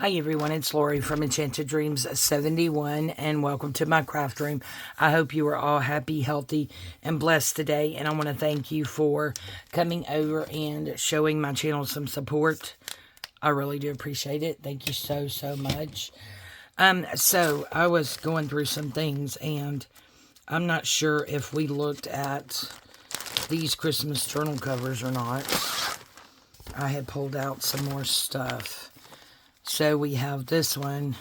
Hi everyone, it's Lorie from Enchanted Dreams 71 and welcome to my craft room. I hope you are all happy, healthy, and blessed today, and I want to thank you for coming over and showing my channel some support. I really do appreciate it. Thank you so much. So I was going through some things and I'm not sure if we looked at these Christmas journal covers or not. I had pulled out some more stuff. So we have this one,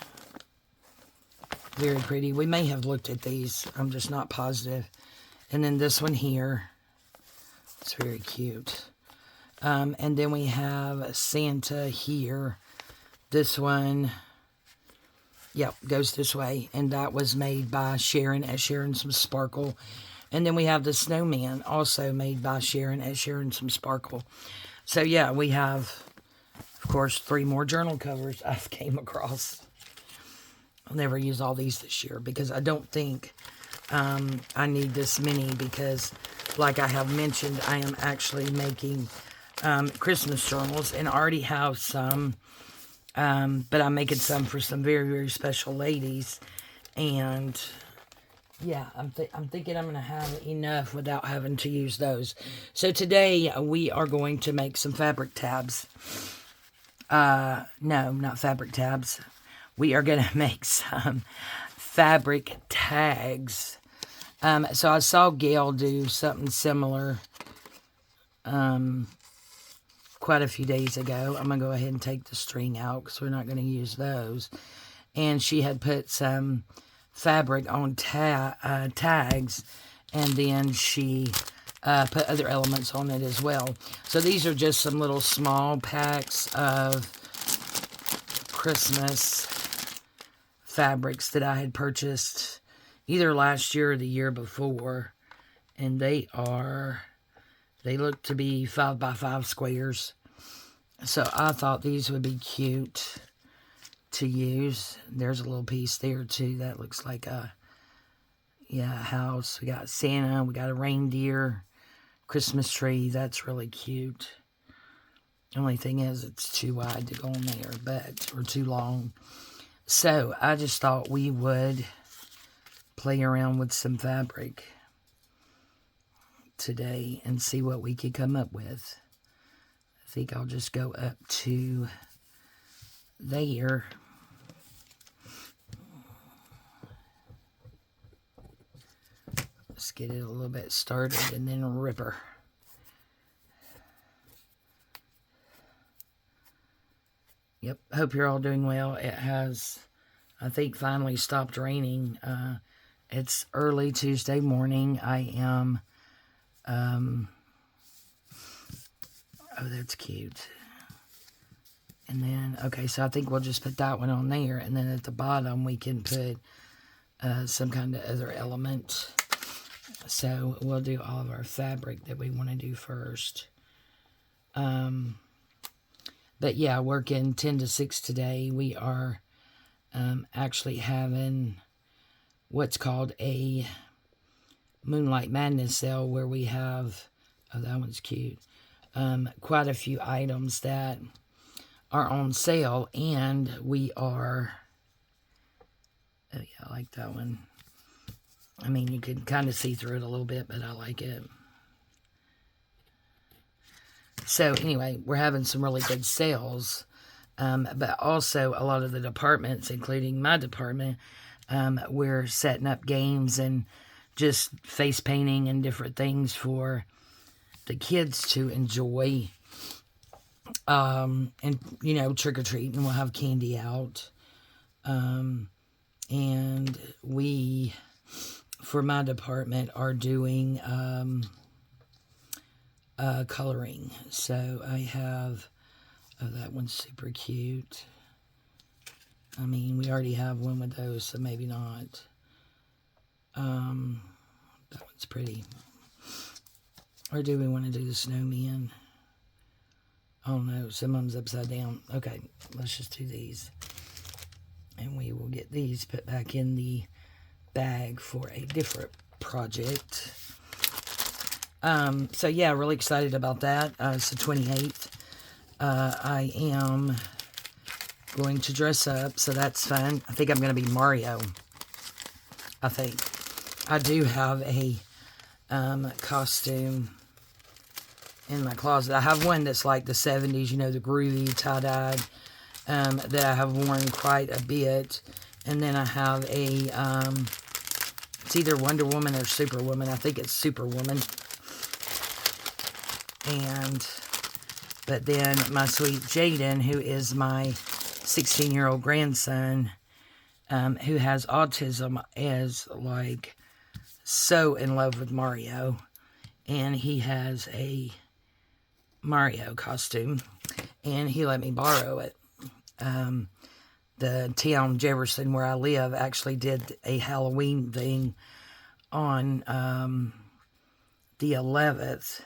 very pretty. We may have looked at these, I'm just not positive. And then this one here, it's very cute. And then we have Santa here. This one, yep, goes this way. And that was made by Sharon at Sharon Some Sparkle. And then we have the snowman, also made by Sharon at Sharon Some Sparkle. So yeah, we have, of course, 3 more journal covers I've came across. I'll never use all these this year because I don't think I need this many because, like I have mentioned, I am actually making Christmas journals and I already have some, but I'm making some for some very special ladies. And yeah, I'm thinking I'm going to have enough without having to use those. So today we are going to make some fabric tabs. No, not fabric tabs. We are going to make some fabric tags. So I saw Gail do something similar quite a few days ago. I'm going to go ahead and take the string out because we're not going to use those. And she had put some fabric on tags, and then she put other elements on it as well. So these are just some little small packs of Christmas fabrics that I had purchased either last year or the year before. And they look to be 5 by 5 squares. So I thought these would be cute to use. There's a little piece there too that looks like a house. We got Santa, we got a reindeer, Christmas tree. That's really cute. Only thing is it's too wide to go on there, or too long. So I just thought we would play around with some fabric today and see what we could come up with. I think I'll just go up to there. Let's get it a little bit started and then rip her. Yep, hope you're all doing well. It has, I think, finally stopped raining. It's early Tuesday morning. I am, oh, that's cute. And then, okay, so I think we'll just put that one on there. And then at the bottom, we can put some kind of other element. So we'll do all of our fabric that we want to do first. But yeah, working 10 to 6 today. We are actually having what's called a Moonlight Madness sale where we have, oh, that one's cute, quite a few items that are on sale, and we are, oh yeah, I like that one. I mean, you can kind of see through it a little bit, but I like it. So anyway, we're having some really good sales, but also a lot of the departments, including my department, we're setting up games and just face painting and different things for the kids to enjoy. And, you know, trick-or-treating, we'll have candy out. And we, for my department, are doing coloring. So I have, oh, that one's super cute. I mean, we already have one with those, so maybe not. That one's pretty. Or do we want to do the snowman? Oh no, some of them's upside down. Okay, let's just do these. And we will get these put back in the bag for a different project. So yeah, really excited about that. It's the 28th. I am going to dress up, so that's fun. I think I'm going to be Mario. I think. I do have a costume in my closet. I have one that's like the 70s, you know, the groovy tie-dyed, that I have worn quite a bit. And then I have a, it's either Wonder Woman or Superwoman. I think it's Superwoman. But then my sweet Jaden, who is my 16-year-old grandson, who has autism, is like so in love with Mario. And he has a Mario costume, and he let me borrow it. The town Jefferson where I live actually did a Halloween thing on the 11th,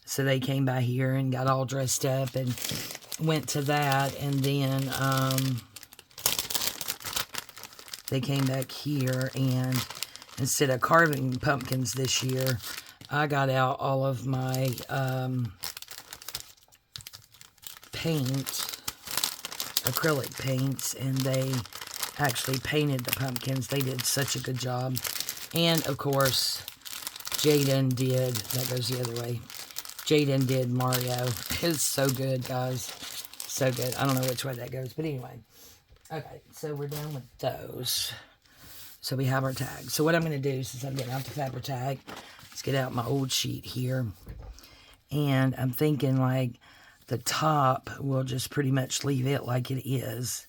so they came by here and got all dressed up and went to that, and then they came back here, and instead of carving pumpkins this year, I got out all of my acrylic paints, and they actually painted the pumpkins. They did such a good job. And of course, Jaden did, that goes the other way, Jaden did Mario. It's so good, guys. So good. I don't know which way that goes, but anyway. Okay, so we're done with those. So we have our tag. So what I'm going to do, since I'm getting out the fabric tag, let's get out my old sheet here. And I'm thinking like the top, we'll just pretty much leave it like it is.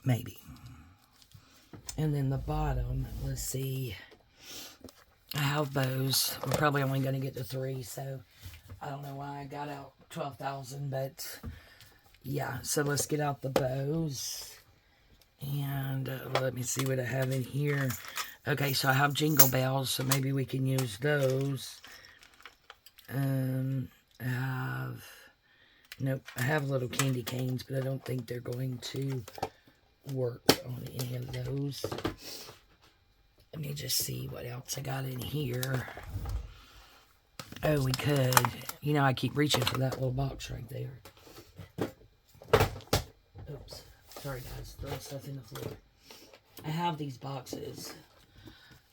Maybe. And then the bottom, let's see. I have bows. We're probably only going to get to 3, so I don't know why I got out 12,000, but yeah. So let's get out the bows. And let me see what I have in here. Okay, so I have jingle bells, so maybe we can use those. I have little candy canes, but I don't think they're going to work on any of those. Let me just see what else I got in here. Oh, we could. You know, I keep reaching for that little box right there. Oops. Sorry, guys. Throwing stuff in the floor. I have these boxes.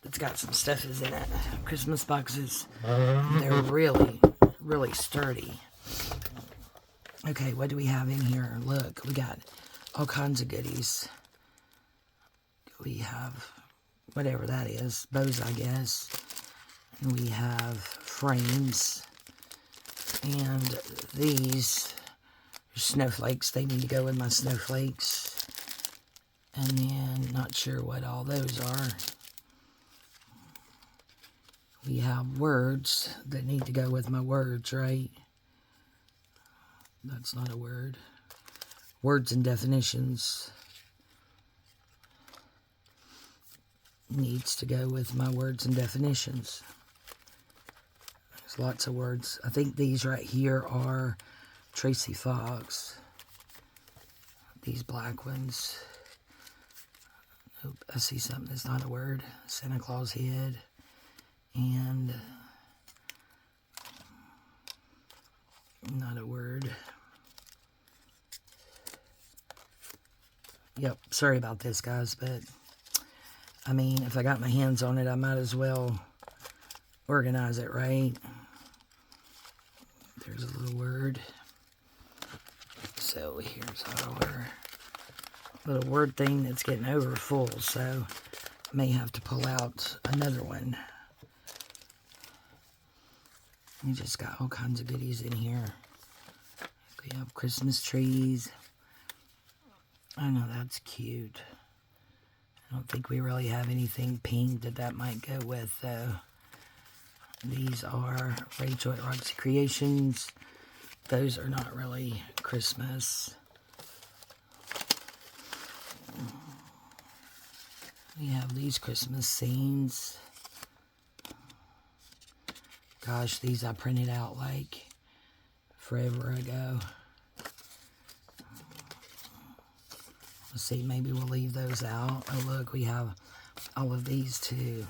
It's got some stuff in it. Christmas boxes. They're really, really sturdy. Okay, what do we have in here? Look, we got all kinds of goodies. We have whatever that is. Bows, I guess. And we have frames. And these are snowflakes. They need to go with my snowflakes. And then, not sure what all those are. We have words that need to go with my words, right? That's not a word. Words and definitions needs to go with my words and definitions. There's lots of words. I think these right here are Tracy Fox. These black ones. Nope, I see something that's not a word. Santa Claus head. And not a word. Yep, sorry about this, guys, but I mean, if I got my hands on it, I might as well organize it, right? There's a little word. So here's our little word thing that's getting over full, so I may have to pull out another one. We just got all kinds of goodies in here. We have Christmas trees. I know that's cute. I don't think we really have anything pink that might go with, though. These are Rachel at Roxy Creations. Those are not really Christmas. We have these Christmas scenes. Gosh, these I printed out like forever ago. Let's see, maybe we'll leave those out. Oh, look, we have all of these too.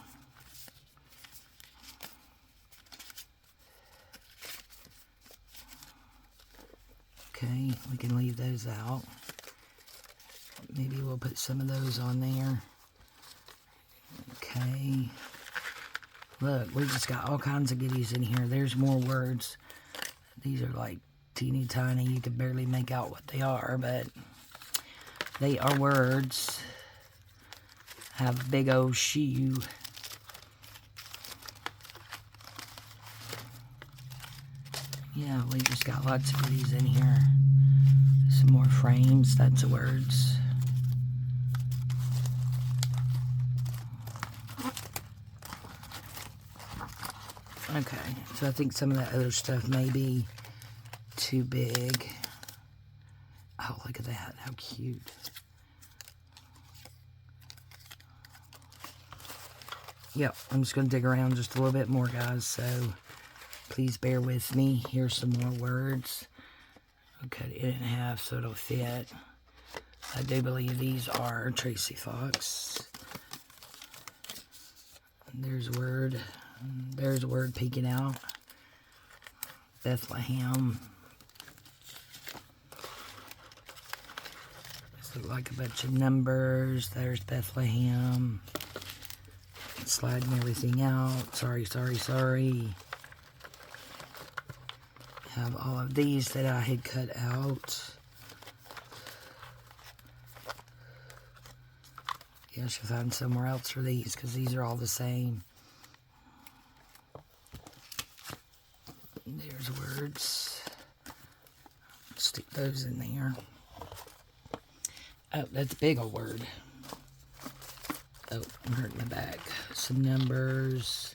Okay, we can leave those out. Maybe we'll put some of those on there. Okay. Look, we just got all kinds of goodies in here. There's more words. These are like teeny tiny. You can barely make out what they are, but they are words. Have a big old shoe. Yeah, we just got lots of goodies in here. Some more frames. That's the words. Okay, so I think some of that other stuff may be too big. Oh, look at that. How cute. Yep, I'm just going to dig around just a little bit more, guys, so please bear with me. Here's some more words. I'll cut it in half so it'll fit. I do believe these are Tracy Fox. There's a word. There's a word peeking out. Bethlehem. This looks like a bunch of numbers. There's Bethlehem. Sliding everything out. Sorry. Have all of these that I had cut out. Yeah, I should find somewhere else for these because these are all the same. There's words. Stick those in there. Oh, that's a big old word. Oh, I'm hurting my back. Some numbers.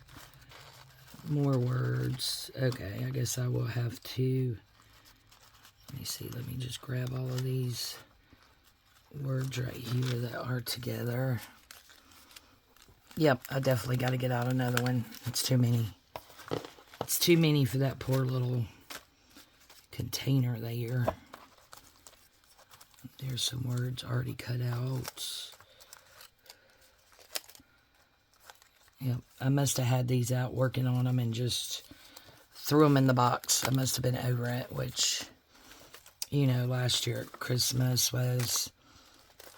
More words. Okay, I guess I will have to. Let me see. Let me just grab all of these words right here that are together. Yep, I definitely got to get out another one. It's too many. It's too many for that poor little container there. There's some words already cut out. Yep, I must have had these out working on them and just threw them in the box. I must have been over it, which, you know, last year at Christmas was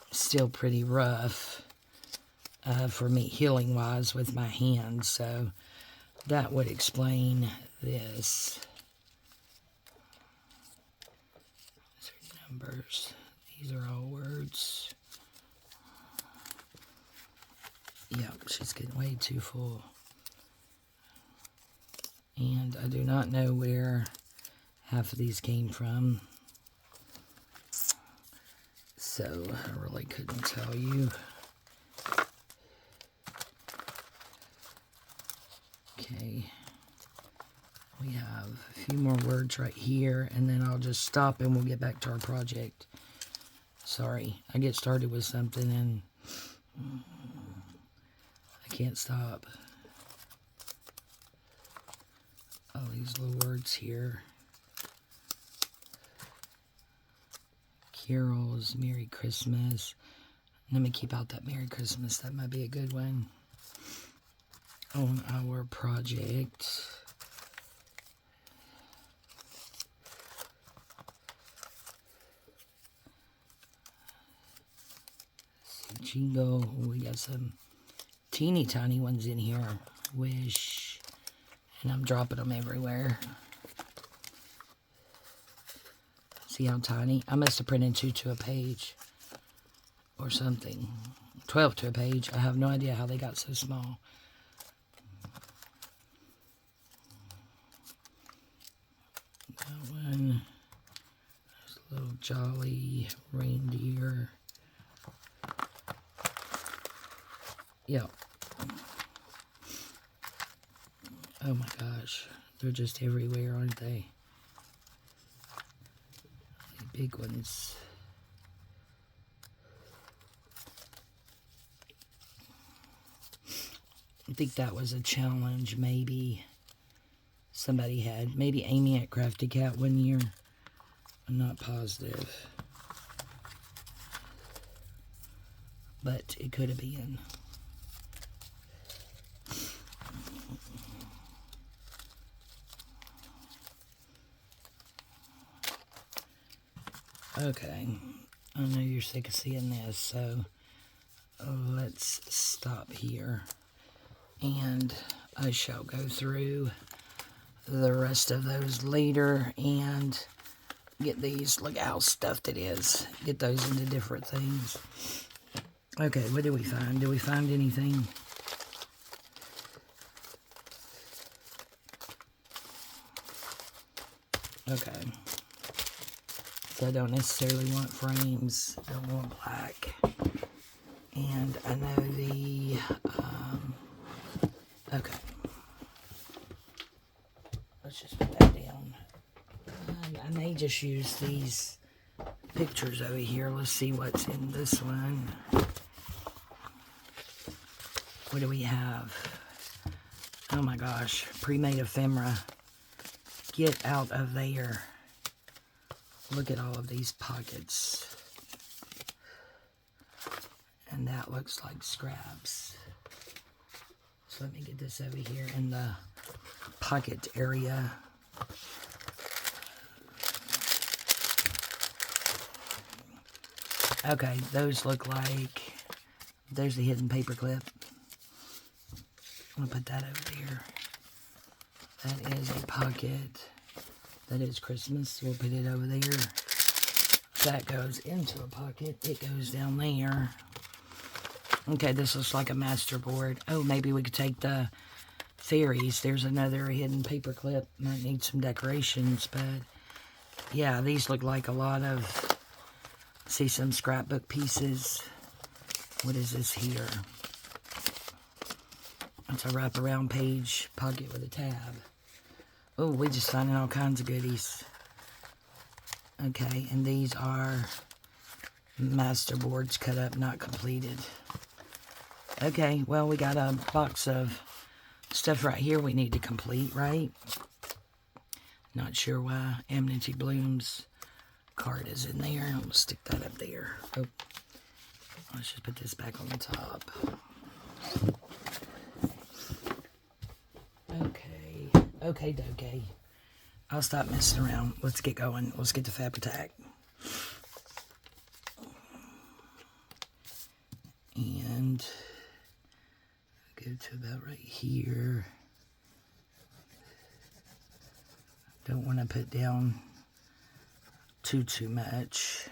still pretty rough for me healing-wise with my hands, so that would explain this. These are numbers. These are all words. Yep, she's getting way too full. And I do not know where half of these came from. So I really couldn't tell you. Okay. We have a few more words right here, and then I'll just stop and we'll get back to our project. Sorry, I get started with something and I can't stop. All these little words here. Carols, Merry Christmas. Let me keep out that Merry Christmas. That might be a good one. On our project. Jingle. We got some teeny tiny ones in here. Wish. And I'm dropping them everywhere. See how tiny? I must have printed 2 to a page. Or something. 12 to a page. I have no idea how they got so small. That one. There's a little jolly reindeer. Yep. Oh my gosh. They're just everywhere, aren't they? The big ones. I think that was a challenge maybe somebody had. Maybe Amy at Crafty Cat one year. I'm not positive. But it could have been. Okay, I know you're sick of seeing this, so let's stop here, and I shall go through the rest of those later and get these. Look how stuffed it is. Get those into different things. Okay, what did we find? Did we find anything? Okay. So I don't necessarily want frames. I don't want black. And I know the, okay. Let's just put that down. I may just use these pictures over here. Let's see what's in this one. What do we have? Oh my gosh, pre-made ephemera. Get out of there. Look at all of these pockets. And that looks like scraps. So let me get this over here in the pocket area. Okay, those look like, there's the hidden paper clip. I'm gonna put that over there. That is a pocket. That is Christmas. We'll put it over there. That goes into a pocket. It goes down there. Okay, this looks like a master board. Oh, maybe we could take the fairies. There's another hidden paper clip. Might need some decorations, but yeah, these look like a lot of, see some scrapbook pieces. What is this here? It's a wraparound page pocket with a tab. Oh, we just finding all kinds of goodies. Okay, and these are master boards cut up, not completed. Okay, well, we got a box of stuff right here we need to complete, right? Not sure why Amity Bloom's card is in there. I'm going to stick that up there. Oh, let's just put this back on the top. Okay. I'll stop messing around. Let's get going. Let's get to Fab-Attack. And go to about right here. Don't want to put down too much.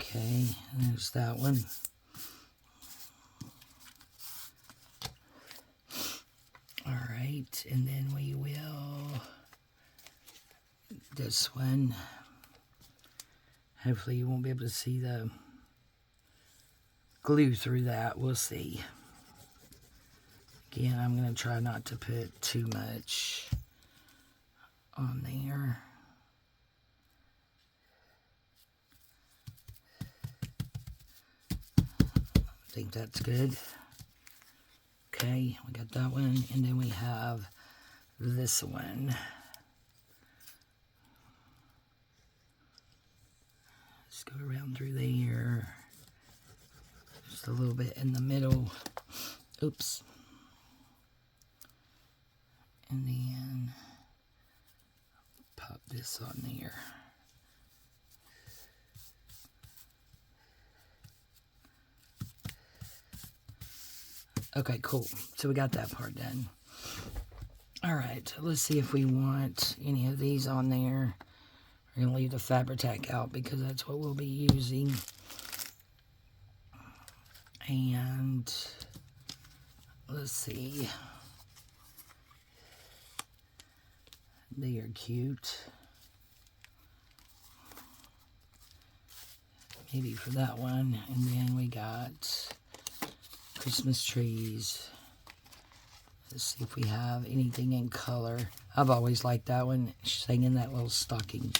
Okay, there's that one. All right, and then we will, this one, hopefully you won't be able to see the glue through that. We'll see. Again, I'm going to try not to put too much on there. I think that's good. Okay, we got that one, and then we have this one. Let's go around through there. Just a little bit in the middle. Oops. And then pop this on there. Okay, cool. So we got that part done. All right, let's see if we want any of these on there. We're going to leave the Fab-Attack out because that's what we'll be using. And let's see. They are cute. Maybe for that one. And then we got Christmas trees. Let's see if we have anything in color. I've always liked that one, singing that little stocking.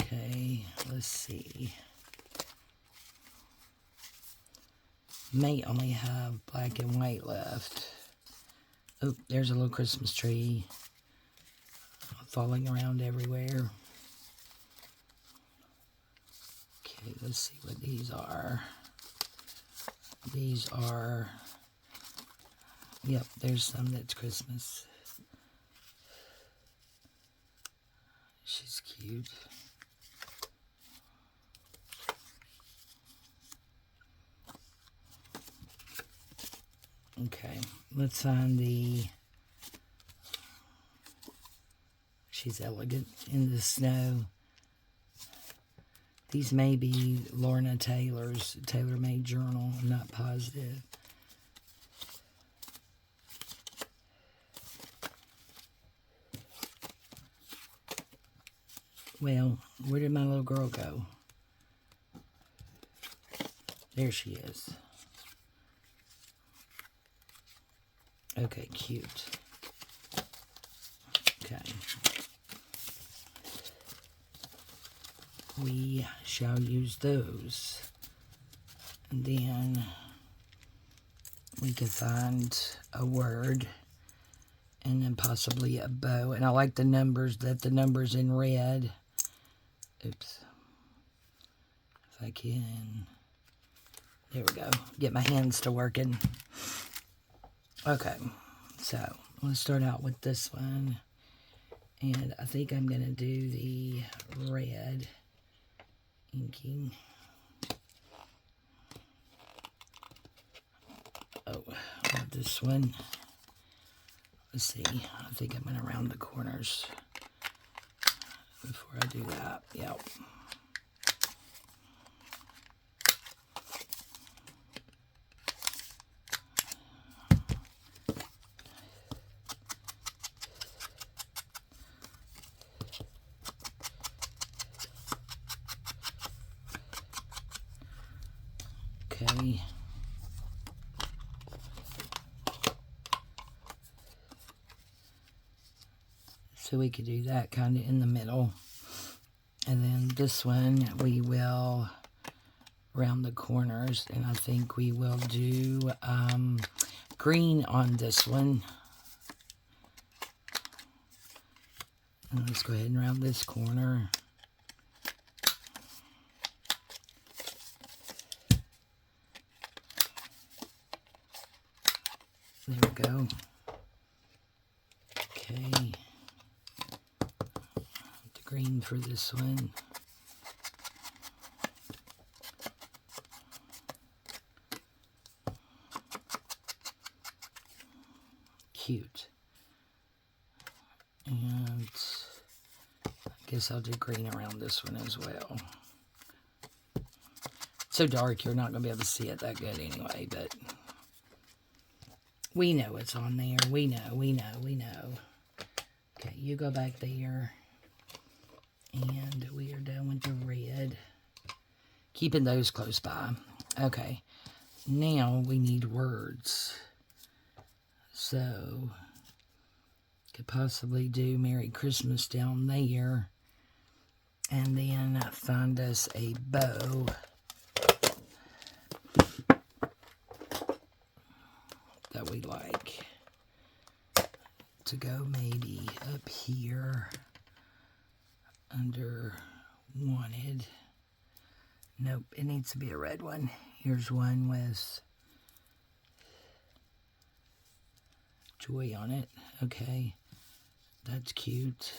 Okay, let's see. May only have black and white left. Oh, there's a little Christmas tree falling around everywhere. Okay, let's see what these are. These are, yep, there's some that's Christmas. She's cute. Okay, let's find the, she's elegant in the snow. These may be Lorna Taylor's tailor-made journal. I'm not positive. Well, where did my little girl go? There she is. Okay, cute. Okay. We shall use those. And then we could find a word and then possibly a bow. And I like the numbers, the numbers in red. Oops. If I can. There we go. Get my hands to working. Okay. So let's start out with this one. And I think I'm going to do the red inking. Oh, this one. Let's see. I think I'm going to round the corners before I do that. Yep. Okay. So we could do that kind of in the middle. And then this one, we will round the corners. And I think we will do green on this one. And let's go ahead and round this corner. There we go. Okay. The green for this one. Cute. And I guess I'll do green around this one as well. It's so dark you're not going to be able to see it that good anyway, but we know it's on there. We know. Okay, you go back there. And we are done with the red. Keeping those close by. Okay, now we need words. So, could possibly do Merry Christmas down there. And then find us a bow. That we like. To go maybe up here. Under wanted. Nope, it needs to be a red one. Here's one with joy on it. Okay, that's cute.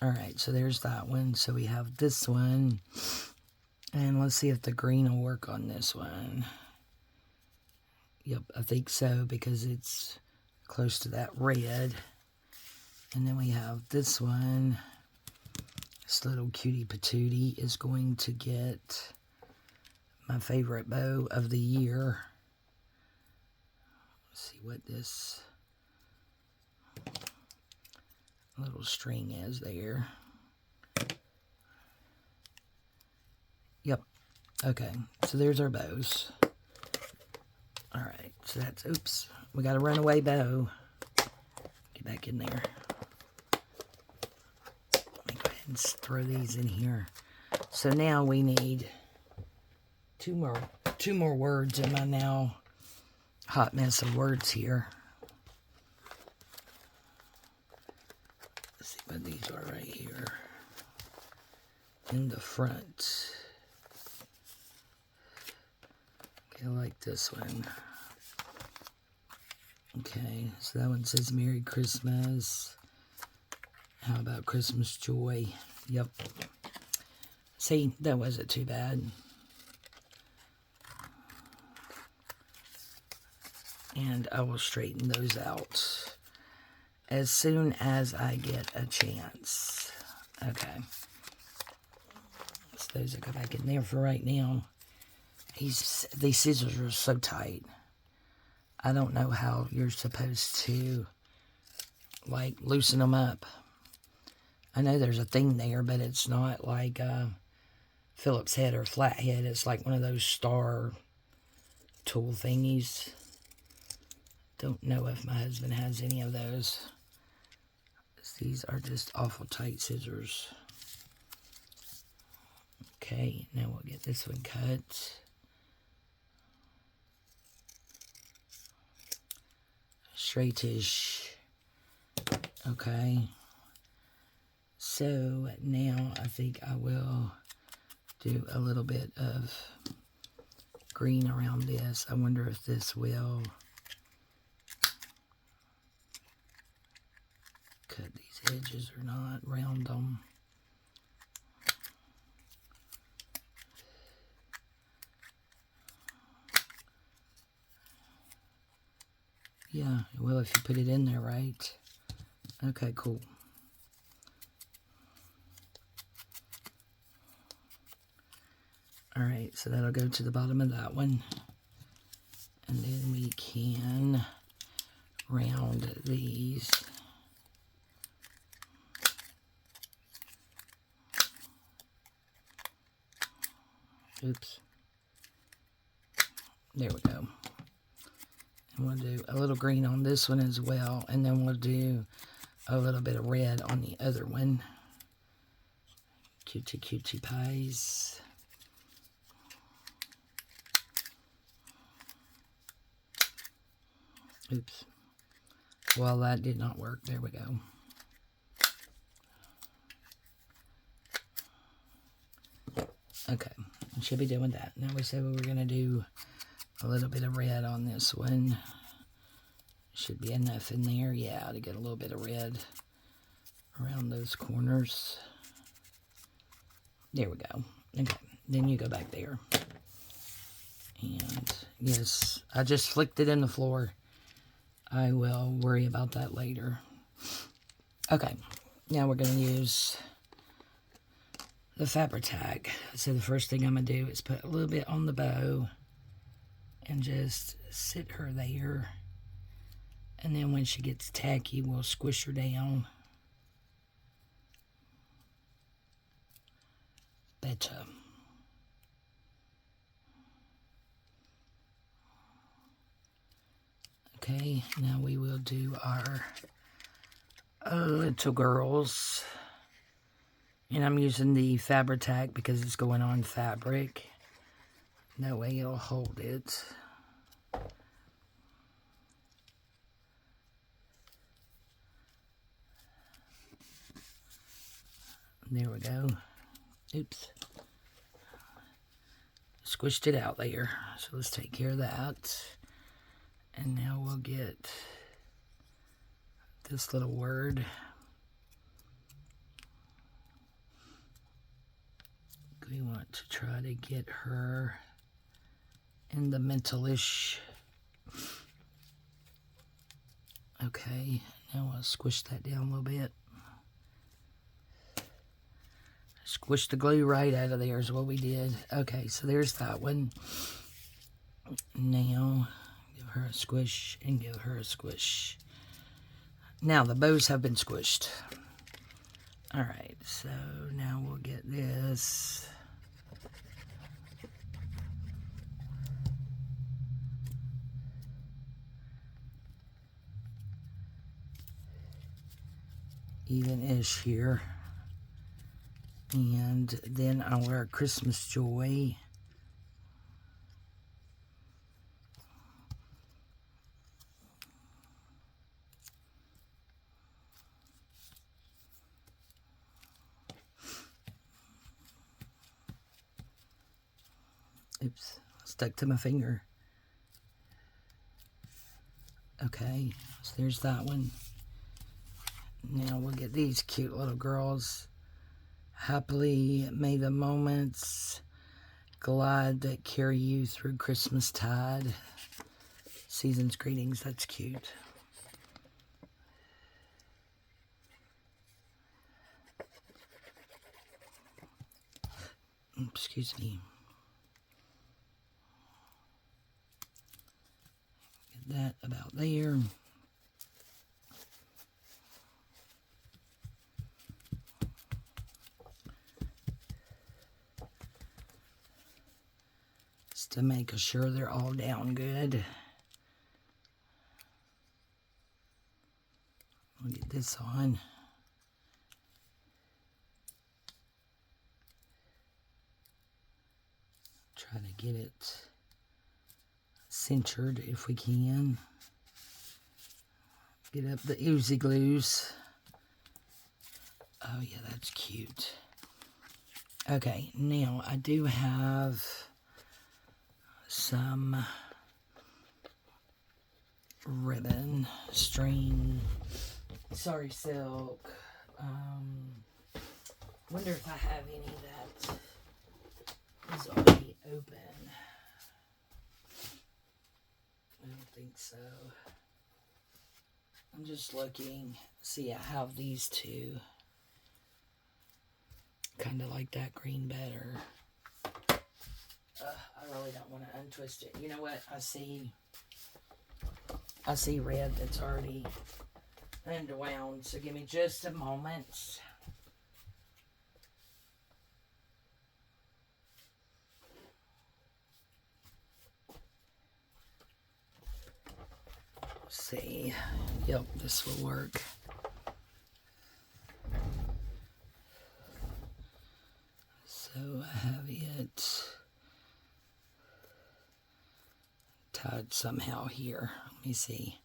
Alright, so there's that one. So we have this one. And let's see if the green will work on this one. Yep, I think so because it's close to that red. And then we have this one. This little cutie patootie is going to get my favorite bow of the year. Let's see what this little string is there. Yep. Okay, so there's our bows. Alright, so that's, oops, we got a runaway bow. Get back in there. And throw these in here. So now we need two more words in my now hot mess of words here. Let's see what these are right here in the front. Okay, I like this one. Okay, so that one says Merry Christmas. How about Christmas Joy? Yep. See, that wasn't too bad. And I will straighten those out as soon as I get a chance. Okay. So those will go back in there for right now. These scissors are so tight. I don't know how you're supposed to, like, loosen them up. I know there's a thing there, but it's not like Phillips head or flathead. It's like one of those star tool thingies. Don't know if my husband has any of those. These are just awful tight scissors. Okay, now we'll get this one cut. Straightish. Okay. So now I think I will do a little bit of green around this. I wonder if this will cut these edges or not, round them. Yeah, well, if you put it in there right. Okay, cool. Alright, so that'll go to the bottom of that one. And then we can round these. Oops. There we go. And we'll do a little green on this one as well. And then we'll do a little bit of red on the other one. Cutie cutie pies. Oops. Well, that did not work. There we go. Okay. I should be doing that. Now we said we were going to do a little bit of red on this one. Should be enough in there. Yeah, to get a little bit of red around those corners. There we go. Okay. Then you go back there. And yes, I just flicked it in the floor. I will worry about that later. Okay, now we're going to use the Fabri-Tac. So the first thing I'm going to do is put a little bit on the bow and just sit her there. And then when she gets tacky, we'll squish her down. Better. Okay, now we will do our little girls. And I'm using the Fabri-Tac because it's going on fabric. That way it'll hold it. There we go. Oops. Squished it out there. So let's take care of that. And now we'll get this little word. We want to try to get her in the mentalish. Okay, now I'll squish that down a little bit. Squish the glue right out of there is what we did. Okay, so there's that one. Now, give her a squish and give her a squish. Now, the bows have been squished. Alright, so now we'll get this. Even-ish here. And then our Christmas Joy. Oops, stuck to my finger. Okay, so there's that one. Now we'll get these cute little girls. Happily may the moments glide that carry you through Christmas tide. Season's greetings, that's cute. Excuse me. Get that about there. Just to make sure they're all down good. We'll get this on. Try to get it centered if we can. Get up the oozy glues. Oh yeah, that's cute. Okay, now I do have some ribbon, string, sorry, silk. Wonder if I have any that is already open. I don't think so. I'm just looking. See, I have these two. Kind of like that green better. I really don't want to untwist it. You know what? I see red that's already unwound. So give me just a moment. See. Yep, this will work. So I have it tied somehow here. Let me see.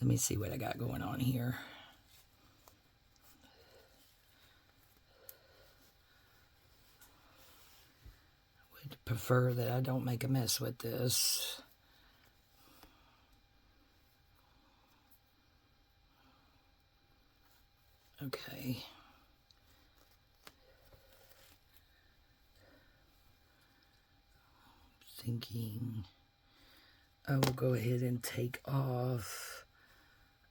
Let me see what I got going on here. Would prefer that I don't make a mess with this. Okay. Thinking I will go ahead and take off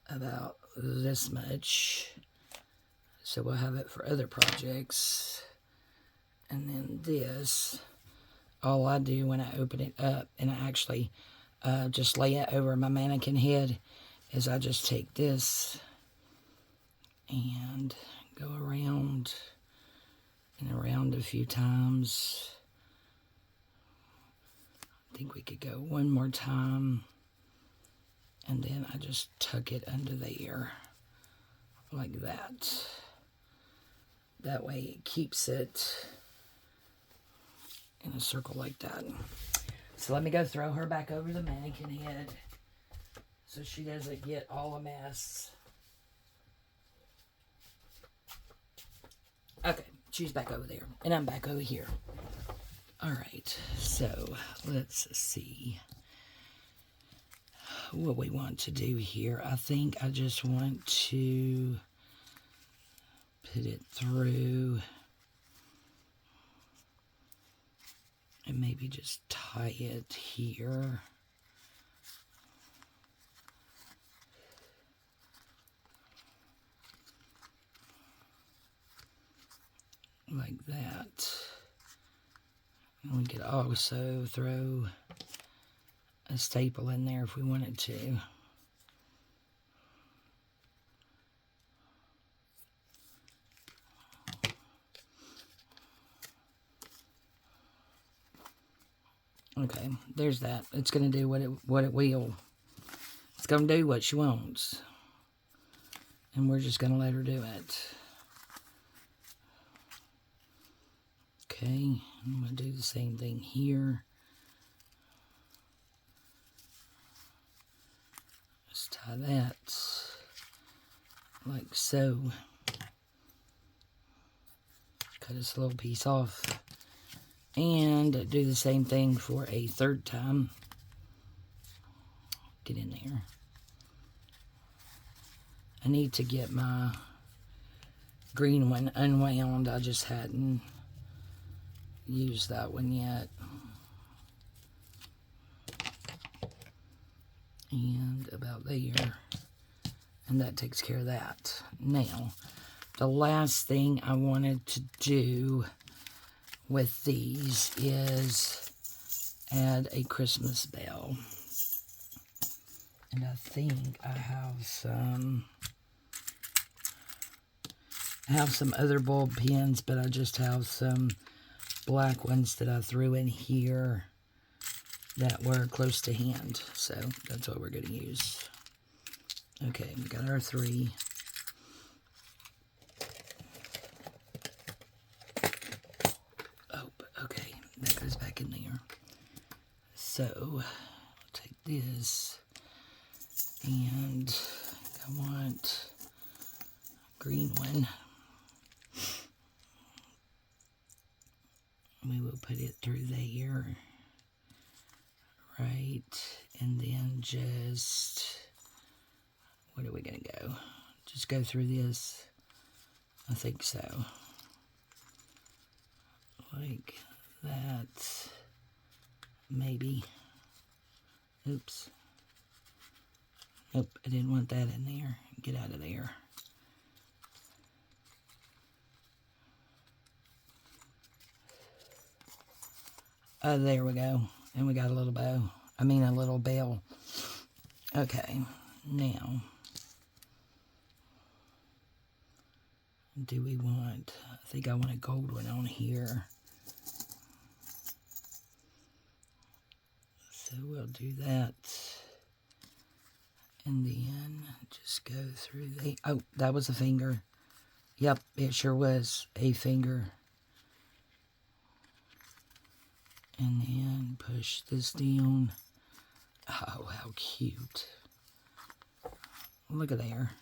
about this much. So we'll have it for other projects. And then this, all I do when I open it up, and I actually just lay it over my mannequin head, is I just take this and go around and around a few times. I think we could go one more time, and then I just tuck it under there like that. That way it keeps it in a circle like that. So let me go throw her back over the mannequin head so she doesn't get all a mess. Okay, she's back over there, and I'm back over here. All right, so let's see what we want to do here. I think I just want to put it through and maybe just tie it here. Like that. And we could also throw a staple in there if we wanted to. Okay, there's that. It's going to do what it will. It's going to do what she wants. And we're just going to let her do it. Okay, I'm going to do the same thing here. Just tie that like so. Cut this little piece off. And do the same thing for a third time. Get in there. I need to get my green one unwound. I just hadn't used that one yet. And about there. And that takes care of that. Now, the last thing I wanted to do with these is add a Christmas bell. And I think I have some other bulb pins, but I just have some black ones that I threw in here that were close to hand. So that's what we're going to use. Okay, we got our 3. Oh, okay, that goes back in there. So, I'll take this, and I want a green one. We will put it through there, right, and then just, where are we going to go? Just go through this? I think so. Like that, maybe. Oops. Nope, I didn't want that in there. Get out of there. There we go. And we got a little bow. I mean a little bell. Okay, now, do we want, I think I want a gold one on here. So we'll do that. And then just go through the, oh, that was a finger. Yep, it sure was a finger. And then push this down. Oh, how cute. Look at there.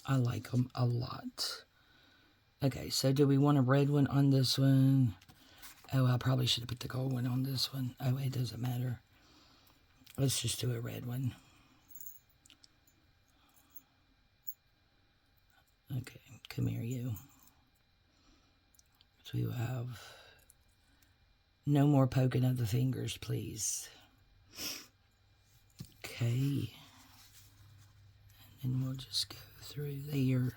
I like them a lot. Okay, so do we want a red one on this one? Oh, I probably should have put the gold one on this one. Oh, it doesn't matter. Let's just do a red one. Okay, come here, you. So we will have no more poking of the fingers, please. Okay. And then we'll just go through there.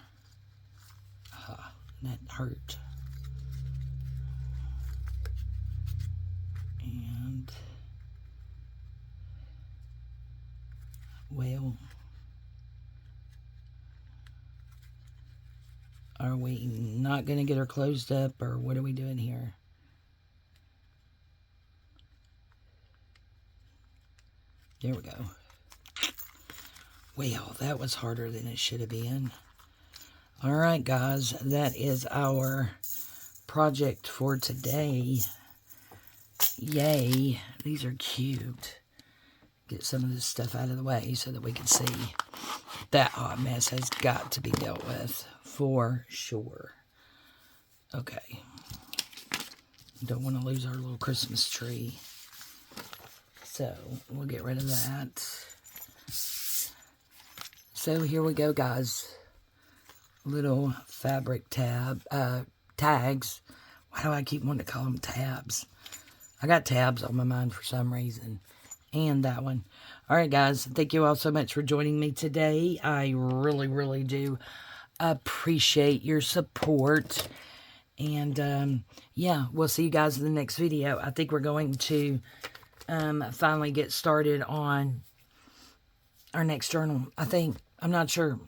Ah, that hurt. And, well, are we not going to get her closed up, or what are we doing here? There we go. Well, that was harder than it should have been. All right, guys, that is our project for today. Yay, these are cute. Get some of this stuff out of the way so that we can see that hot mess has got to be dealt with for sure. Okay. Don't want to lose our little Christmas tree. So, we'll get rid of that. So, here we go, guys. Little fabric tags. Why do I keep wanting to call them tabs? I got tabs on my mind for some reason. And that one. Alright, guys. Thank you all so much for joining me today. I really, really do appreciate your support. And, yeah, we'll see you guys in the next video. I think we're going to finally get started on our next journal. I think. I'm not sure.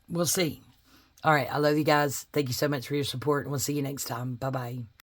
We'll see. All right. I love you guys. Thank you so much for your support. And we'll see you next time. Bye-bye.